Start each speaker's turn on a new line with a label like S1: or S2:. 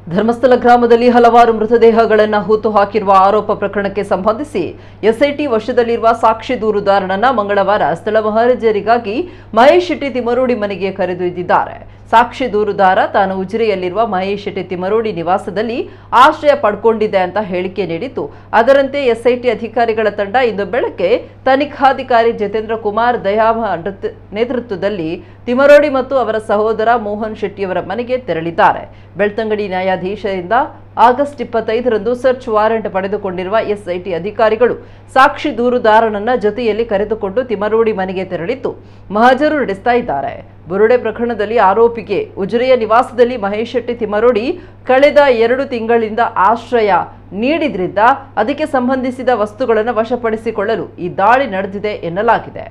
S1: ಧರ್ಮಸ್ಥಳ ಗ್ರಾಮದಲ್ಲಿ ಹಲವಾರು ಮೃತದೇಹಗಳನ್ನು ಹೂತು ಹಾಕಿರುವ ಆರೋಪ ಪ್ರಕರಣಕ್ಕೆ ಸಂಬಂಧಿಸಿ ಎಸ್ಐಟಿ ವಶದಲ್ಲಿರುವ ಸಾಕ್ಷಿ ದೂರುದಾರನನ್ನ ಮಂಗಳವಾರ ಸ್ಥಳ ಮಹಾರಾಜರಿಗಾಗಿ ಮಹೇಶ್ ಶೆಟ್ಟಿ ತಿಮರೋಡಿ ಮನೆಗೆ ಕರೆದೊಯ್ದಿದ್ದಾರೆ. ಸಾಕ್ಷಿ ದೂರುದಾರ ತಾನು ಉಜಿರೆಯಲ್ಲಿರುವ ಮಹೇಶ್ ಶೆಟ್ಟಿ ತಿಮರೋಡಿ ನಿವಾಸದಲ್ಲಿ ಆಶ್ರಯ ಪಡ್ಕೊಂಡಿದೆ ಅಂತ ಹೇಳಿಕೆ ನೀಡಿತ್ತು. ಅದರಂತೆ ಎಸ್ಐಟಿ ಅಧಿಕಾರಿಗಳ ತಂಡ ಇಂದು ಬೆಳಗ್ಗೆ ತನಿಖಾಧಿಕಾರಿ ಜಿತೇಂದ್ರ ಕುಮಾರ್ ದಯಾಮ ನೇತೃತ್ವದಲ್ಲಿ ತಿಮರೋಡಿ ಮತ್ತು ಅವರ ಸಹೋದರ ಮೋಹನ್ ಶೆಟ್ಟಿಯವರ ಮನೆಗೆ ತೆರಳಿದ್ದಾರೆ. ಬೆಳ್ತಂಗಡಿ ನ್ಯಾಯಾಧೀಶರಿಂದ ಆಗಸ್ಟ್ 25ರಂದು ಸರ್ಚ್ ವಾರೆಂಟ್ ಪಡೆದುಕೊಂಡಿರುವ ಎಸ್ಐಟಿ ಅಧಿಕಾರಿಗಳು ಸಾಕ್ಷಿ ದೂರುದಾರನನ್ನ ಜೊತೆಯಲ್ಲಿ ಕರೆದುಕೊಂಡು ತಿಮರೋಡಿ ಮನೆಗೆ ತೆರಳಿದ್ದು ಮಹಜರು ನಡೆಸ್ತಾ ಇದ್ದಾರೆ. ಬುರುಡೆ ಪ್ರಕರಣದಲ್ಲಿ ಆರೋಪಿಗೆ ಉಜಿರೆಯ ನಿವಾಸದಲ್ಲಿ ಮಹೇಶ್ ಶೆಟ್ಟಿ ತಿಮರೋಡಿ ಕಳೆದ 2 ತಿಂಗಳಿಂದ ಆಶ್ರಯ ನೀಡಿದ್ರಿಂದ ಅದಕ್ಕೆ ಸಂಬಂಧಿಸಿದ ವಸ್ತುಗಳನ್ನು ವಶಪಡಿಸಿಕೊಳ್ಳಲು ಈ ದಾಳಿ ನಡೆದಿದೆ ಎನ್ನಲಾಗಿದೆ.